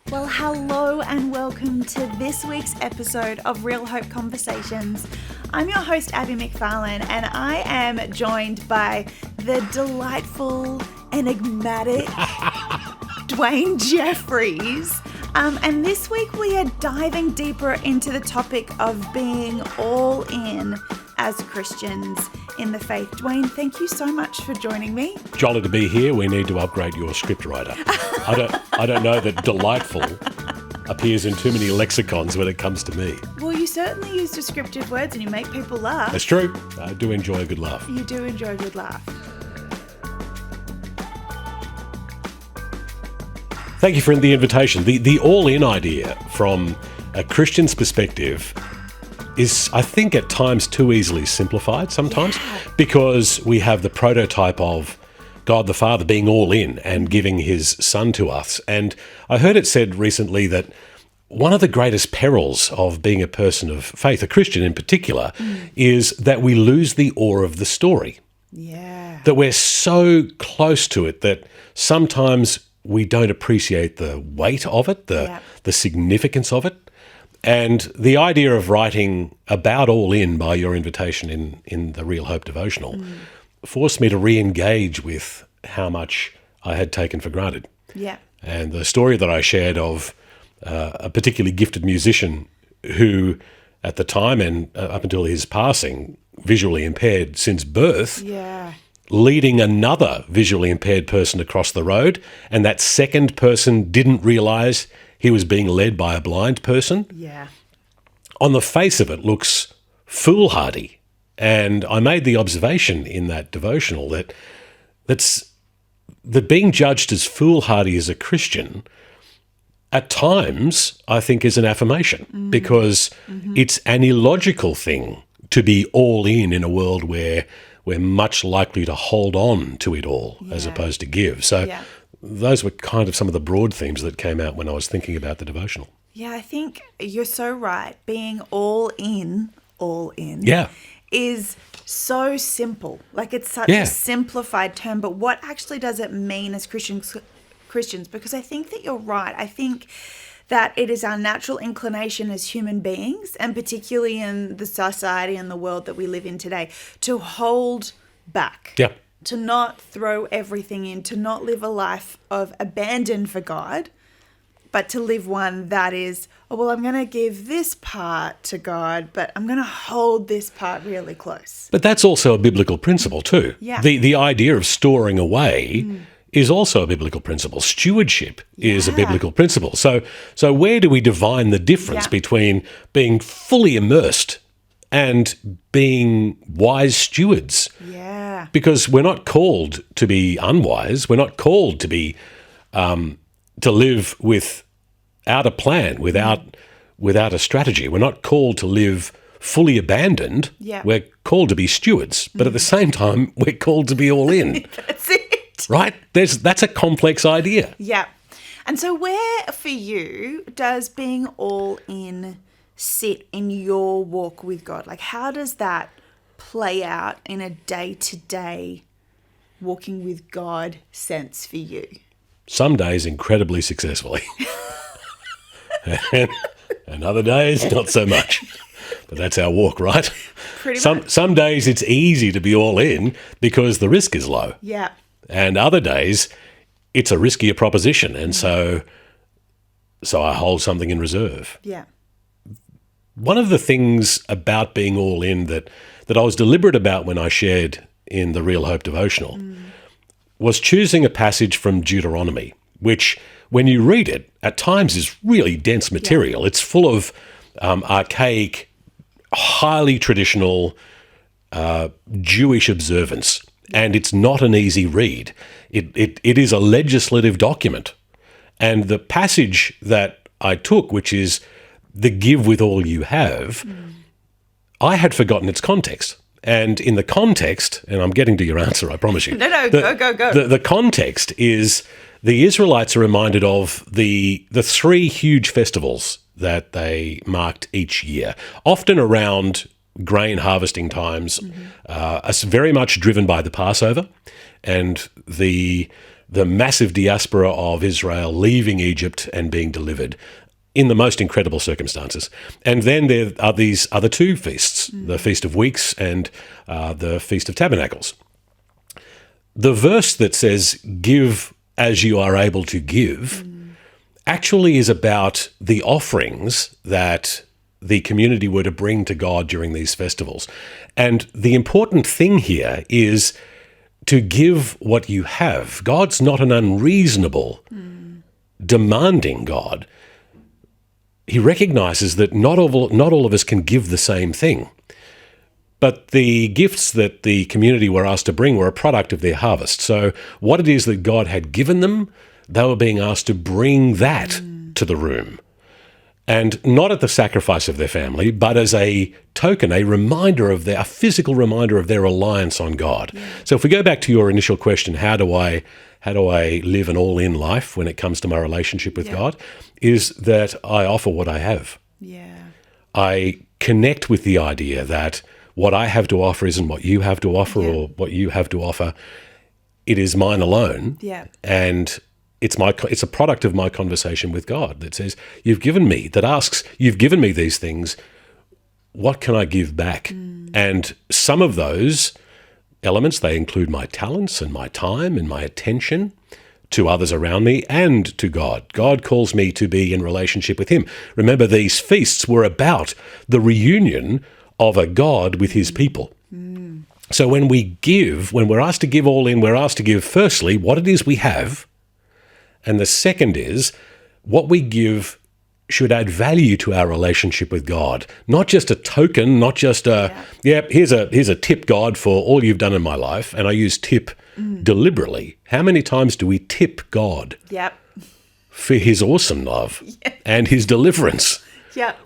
Well, hello and welcome to this week's episode of Real Hope Conversations. I'm your host, Abby McFarlane, and I am joined by the delightful, enigmatic Dwayne Jeffries. And this week we are diving deeper into the topic of being all in as Christians in the faith. Dwayne, thank you so much for joining me. Jolly to be here. We need to upgrade your scriptwriter. I don't know that delightful appears in too many lexicons when it comes to me. Well, you certainly use descriptive words and you make people laugh. That's true. I do enjoy a good laugh. You do enjoy a good laugh. Thank you for the invitation. The all-in idea from a Christian's perspective is, I think, at times too easily simplified sometimes, because we have the prototype of God the Father being all in and giving his Son to us. And I heard it said recently that one of the greatest perils of being a person of faith, a Christian in particular, is that we lose the awe of the story. Yeah. That we're so close to it that sometimes we don't appreciate the weight of it, the significance of it. And the idea of writing about all in by your invitation in the Real Hope Devotional forced me to re-engage with how much I had taken for granted. Yeah. And the story that I shared of a particularly gifted musician who, at the time and up until his passing, visually impaired since birth, leading another visually impaired person across the road, and that second person didn't realise he was being led by a blind person. Yeah. On the face of it, looks foolhardy. And I made the observation in that devotional that being judged as foolhardy as a Christian, at times, I think, is an affirmation, because it's an illogical thing to be all in a world where we're much likely to hold on to it all as opposed to give. So those were kind of some of the broad themes that came out when I was thinking about the devotional. Yeah, I think you're so right. Being all in is so simple. Like, it's such a simplified term, but what actually does it mean as Christians? Because I think that you're right. I think that it is our natural inclination as human beings, and particularly in the society and the world that we live in today, to hold back. Yeah. To not throw everything in, to not live a life of abandon for God, but to live one that is, I'm going to give this part to God, but I'm going to hold this part really close. But that's also a biblical principle too. Yeah. The idea of storing away is also a biblical principle. Stewardship is a biblical principle. So where do we define the difference between being fully immersed and being wise stewards? Yeah. Because we're not called to be unwise. We're not called to be to live without a plan, without a strategy. We're not called to live fully abandoned. Yeah. We're called to be stewards, but at the same time, we're called to be all in. That's it. Right? That's a complex idea. Yeah. And so where, for you, does being all in sit in your walk with God? Like, how does that play out in a day-to-day walking with God sense for you? Some days incredibly successfully. and other days not so much. But that's our walk, right? Pretty much. Some days it's easy to be all in because the risk is low. Yeah. And other days it's a riskier proposition, and so I hold something in reserve. Yeah. One of the things about being all in that I was deliberate about when I shared in the Real Hope Devotional was choosing a passage from Deuteronomy, which, when you read it, at times is really dense material. Yeah. It's full of archaic, highly traditional Jewish observance, and it's not an easy read. It is a legislative document. And the passage that I took, which is the give with all you have, I had forgotten its context. And in the context, and I'm getting to your answer, I promise you. No, go. The context is the Israelites are reminded of the three huge festivals that they marked each year, often around grain harvesting times, very much driven by the Passover and the the massive diaspora of Israel leaving Egypt and being delivered in the most incredible circumstances. And then there are these other two feasts, the Feast of Weeks and the Feast of Tabernacles. The verse that says, give as you are able to give, actually is about the offerings that the community were to bring to God during these festivals. And the important thing here is to give what you have. God's not an unreasonable, demanding God. He recognizes that not all of us can give the same thing. But the gifts that the community were asked to bring were a product of their harvest. So what it is that God had given them, they were being asked to bring that to the room. And not at the sacrifice of their family, but as a token, a physical reminder of their reliance on God. Yeah. So if we go back to your initial question, how do I live an all-in life when it comes to my relationship with God, is that I offer what I have. Yeah. I connect with the idea that what I have to offer isn't what you have to offer or what you have to offer. It is mine alone. Yeah. And it's a product of my conversation with God that says, you've given me these things. What can I give back? And some of those elements, they include my talents and my time and my attention to others around me and to God. God calls me to be in relationship with him. Remember, these feasts were about the reunion of a God with his people. So when we're asked to give all in, we're asked to give firstly what it is we have. And the second is what we give should add value to our relationship with God. Not just a token, not just here's a tip, God, for all you've done in my life. And I use tip deliberately. How many times do we tip God for his awesome love and his deliverance?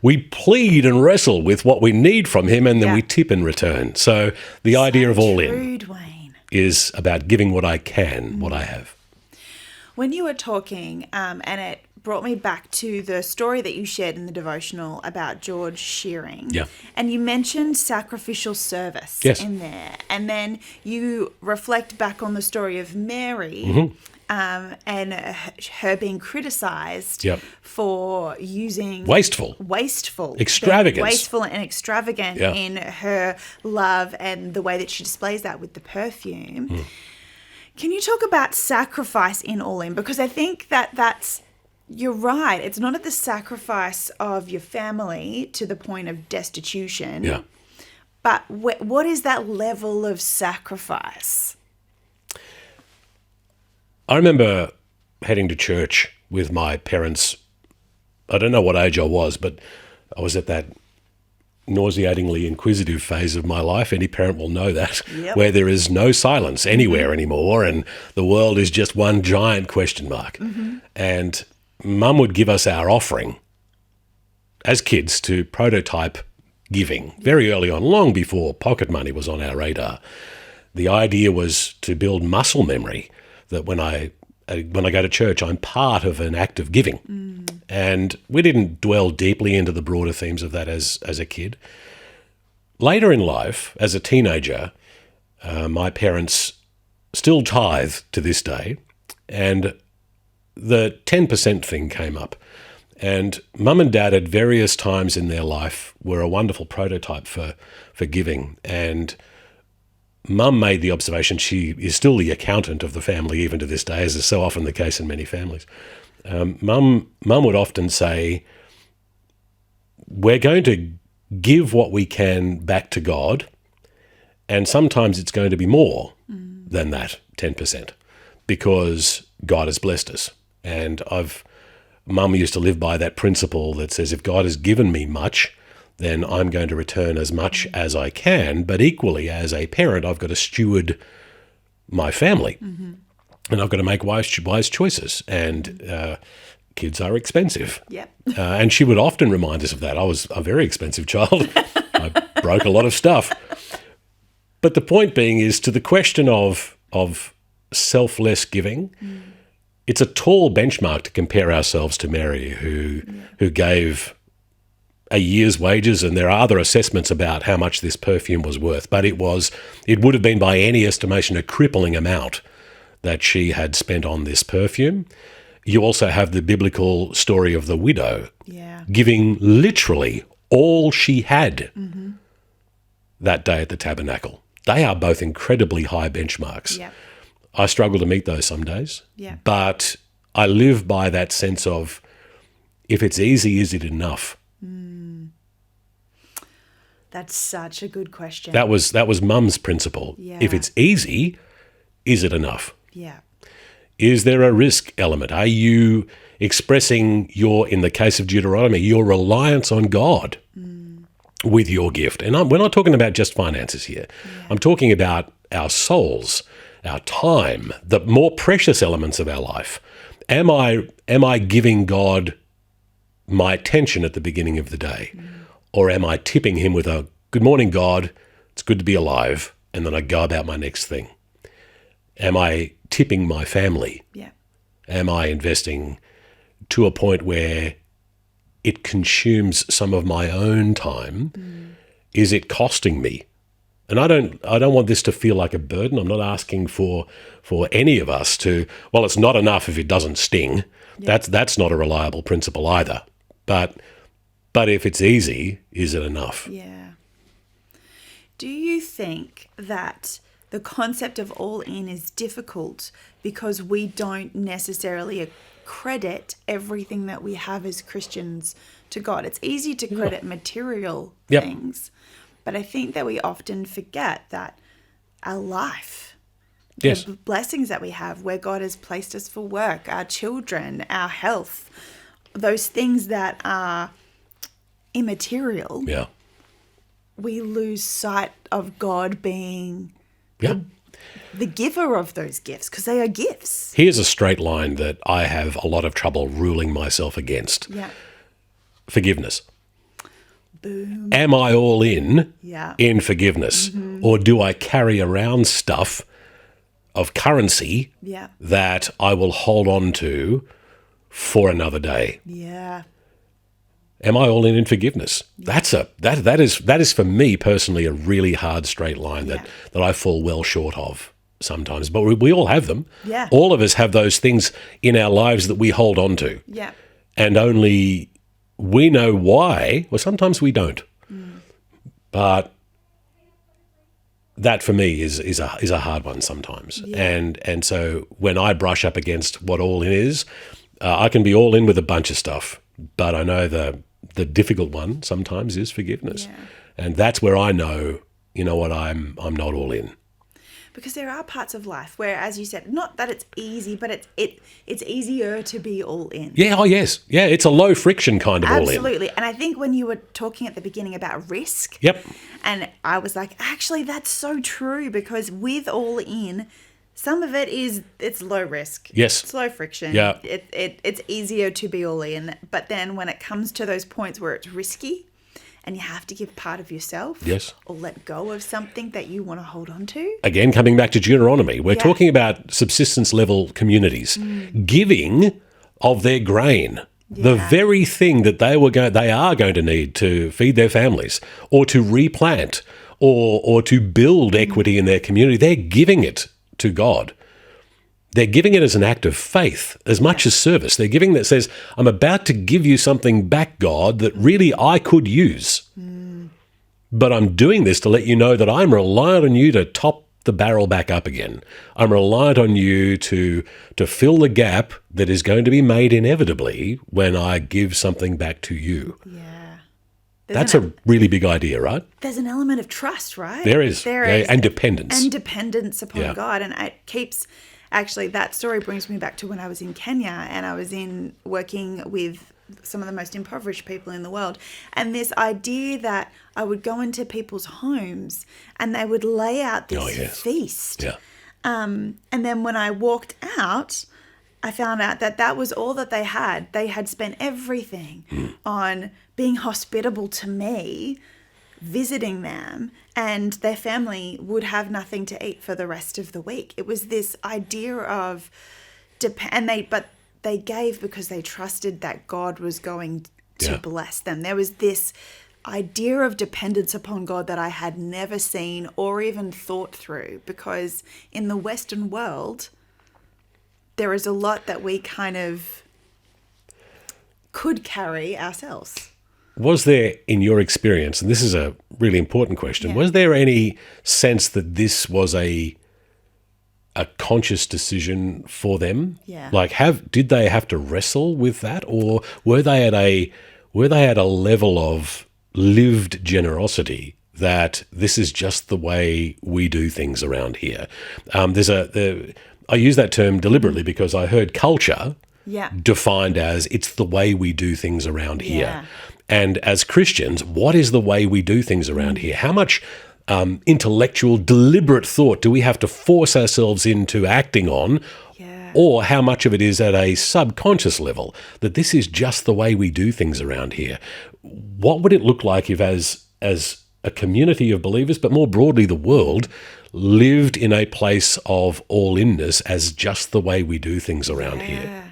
We plead and wrestle with what we need from him, and then we tip in return. So the idea of all in is about giving what I can, what I have. When you were talking, and it brought me back to the story that you shared in the devotional about George shearing. Yeah. And you mentioned sacrificial service in there. And then you reflect back on the story of Mary and her being criticized for using... Wasteful. Extravagance. Wasteful and extravagant in her love and the way that she displays that with the perfume. Can you talk about sacrifice in All In? Because I think that's, you're right. It's not at the sacrifice of your family to the point of destitution. Yeah. But what is that level of sacrifice? I remember heading to church with my parents. I don't know what age I was, but I was at that nauseatingly inquisitive phase of my life. Any parent will know that, where there is no silence anywhere anymore, and the world is just one giant question mark. And Mum would give us our offering as kids to prototype giving very early on, long before pocket money was on our radar. The idea was to build muscle memory, that when I go to church, I'm part of an act of giving. And we didn't dwell deeply into the broader themes of that as a kid. Later in life, as a teenager, my parents still tithe to this day, and the 10% thing came up. And Mum and Dad at various times in their life were a wonderful prototype for giving. And Mum made the observation, she is still the accountant of the family even to this day, as is so often the case in many families. Mum would often say, we're going to give what we can back to God, and sometimes it's going to be more than that 10%, because God has blessed us. And Mum used to live by that principle that says, if God has given me much, then I'm going to return as much as I can, but equally as a parent, I've got to steward my family. And I've got to make wise choices. And kids are expensive. And she would often remind us of that. I was a very expensive child. I broke a lot of stuff. But the point being is, to the question of selfless giving, it's a tall benchmark to compare ourselves to Mary, who gave a year's wages, and there are other assessments about how much this perfume was worth. But it would have been by any estimation a crippling amount that she had spent on this perfume. You also have the biblical story of the widow giving literally all she had that day at the tabernacle. They are both incredibly high benchmarks. Yeah. I struggle to meet those some days, Yeah. but I live by that sense of, if it's easy, is it enough? That's such a good question. That was Mum's principle. Yeah. If it's easy, is it enough? Yeah. Is there a risk element? Are you expressing in the case of Deuteronomy, your reliance on God with your gift? And we're not talking about just finances here. Yeah. I'm talking about our souls, our time, the more precious elements of our life. Am I giving God my attention at the beginning of the day? Or am I tipping him with a, good morning, God, it's good to be alive, and then I go about my next thing? Am I tipping my family? Yeah. Am I investing to a point where it consumes some of my own time? Is it costing me? And I don't want this to feel like a burden. I'm not asking for any of us to, well, it's not enough if it doesn't sting. Yeah. That's not a reliable principle either. But if it's easy, is it enough? Yeah. Do you think that the concept of all in is difficult because we don't necessarily credit everything that we have as Christians to God? It's easy to credit material things, but I think that we often forget that our life, yes, the blessings that we have, where God has placed us for work, our children, our health, those things that are immaterial, we lose sight of God being the giver of those gifts, because they are gifts. Here's a straight line that I have a lot of trouble ruling myself against. Yeah. Forgiveness. Boom. Am I all in forgiveness? Or do I carry around stuff of currency that I will hold on to for another day? Yeah. Am I all in forgiveness? That is for me personally a really hard straight line that I fall well short of sometimes. But we all have them. Yeah. All of us have those things in our lives that we hold on to. Yeah. And only we know why. Well, sometimes we don't. But that for me is a hard one sometimes. Yeah. And so when I brush up against what all in is, I can be all in with a bunch of stuff, but I know the difficult one sometimes is forgiveness. Yeah. And that's where I know, you know what, I'm not all in. Because there are parts of life where, as you said, not that it's easy, but it's easier to be all in. Yeah, oh yes. Yeah, it's a low friction kind of all in. Absolutely. And I think when you were talking at the beginning about risk, and I was like, actually, that's so true, because with all in, some of it's low risk. Yes. It's low friction. Yeah. It's easier to be all in. But then when it comes to those points where it's risky and you have to give part of yourself, or let go of something that you want to hold on to. Again, coming back to Deuteronomy, we're talking about subsistence level communities giving of their grain. The very thing that they are going to need to feed their families, or to replant, or to build equity in their community. They're giving it to God. They're giving it as an act of faith as much as service. They're giving that says, I'm about to give you something back, God, that really I could use. But I'm doing this to let you know that I'm reliant on you to top the barrel back up again. I'm reliant on you to fill the gap that is going to be made inevitably when I give something back to you. Yeah. That's a really big idea, right? There's an element of trust, right? There is. And dependence. And dependence upon God. And it keeps... Actually, that story brings me back to when I was in Kenya and I was working with some of the most impoverished people in the world. And this idea that I would go into people's homes and they would lay out this feast. Yeah. And then when I walked out, I found out that was all that they had. They had spent everything on being hospitable to me, visiting them, and their family would have nothing to eat for the rest of the week. It was this idea of but they gave because they trusted that God was going to bless them. There was this idea of dependence upon God that I had never seen or even thought through, because in the Western world, there is a lot that we kind of could carry ourselves. Was there, in your experience, and this is a really important question, was there any sense that this was a conscious decision for them? Yeah. Like, did they have to wrestle with that, or were they at a level of lived generosity that this is just the way we do things around here? I use that term deliberately because I heard culture defined as it's the way we do things around here. And as Christians, what is the way we do things around here? How much intellectual, deliberate thought do we have to force ourselves into acting on? Or how much of it is at a subconscious level, that this is just the way we do things around here? What would it look like if as a community of believers, but more broadly the world, lived in a place of all-inness as just the way we do things around here?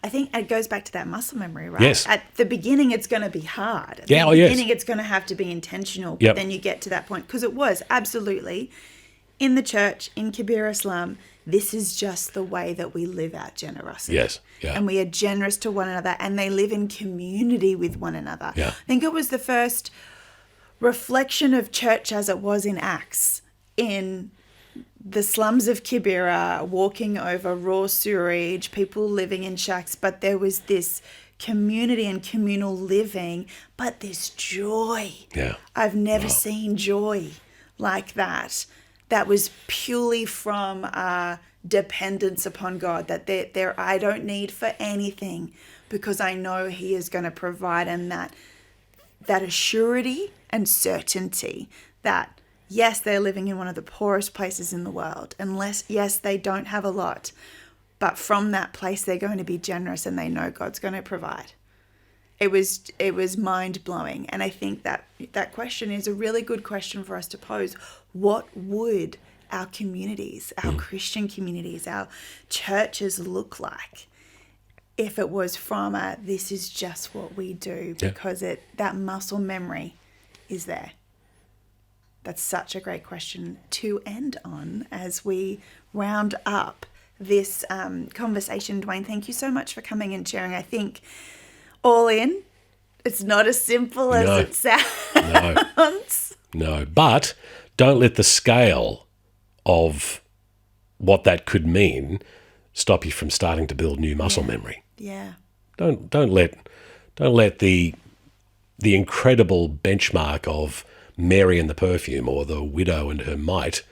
I think it goes back to that muscle memory, right? Yes. At the beginning, it's going to be hard. At the beginning, it's going to have to be intentional. But then you get to that point. Because it was absolutely, in the church, in Kibera Slum, this is just the way that we live out generosity. Yes. Yeah. And we are generous to one another. And they live in community with one another. Yeah. I think it was the first reflection of church as it was in Acts, in the slums of Kibera, walking over raw sewage, people living in shacks, but there was this community and communal living, but this joy. Yeah. I've never seen joy like that. That was purely from dependence upon God, that there I don't need for anything because I know He is going to provide, and that assurity and certainty that yes, they're living in one of the poorest places in the world. Yes, they don't have a lot. But from that place, they're going to be generous and they know God's going to provide. It was mind-blowing. And I think that question is a really good question for us to pose. What would our communities, our Christian communities, our churches look like if it was from this is just what we do, because that muscle memory is there? That's such a great question to end on as we round up this conversation. Dwayne, thank you so much for coming and sharing. I think all in, it's not as simple as it sounds. No, but don't let the scale of what that could mean stop you from starting to build new muscle memory. Yeah. Don't let the incredible benchmark of Mary and the perfume or the widow and her mite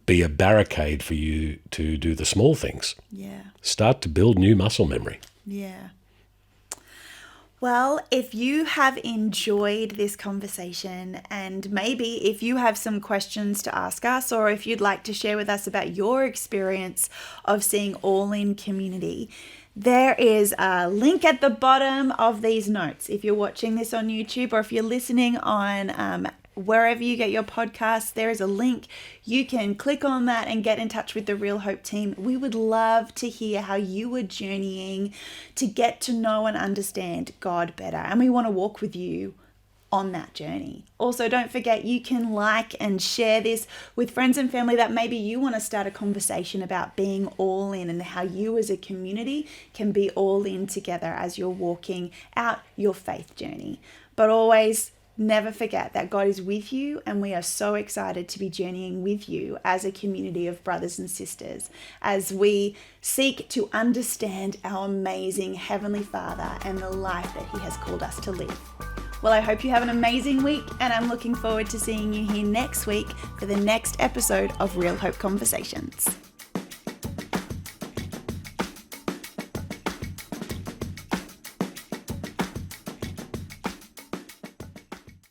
be a barricade for you to do the small things. Yeah. Start to build new muscle memory. Yeah. Well, if you have enjoyed this conversation, and maybe if you have some questions to ask us, or if you'd like to share with us about your experience of seeing All In Community, there is a link at the bottom of these notes. If you're watching this on YouTube or if you're listening on wherever you get your podcasts, there is a link. You can click on that and get in touch with the Real Hope team. We would love to hear how you are journeying to get to know and understand God better. And we want to walk with you on that journey. Also, don't forget, you can like and share this with friends and family that maybe you want to start a conversation about being all in, and how you as a community can be all in together as you're walking out your faith journey. But always never forget that God is with you, and we are so excited to be journeying with you as a community of brothers and sisters as we seek to understand our amazing Heavenly Father and the life that He has called us to live. Well, I hope you have an amazing week, and I'm looking forward to seeing you here next week for the next episode of Real Hope Conversations.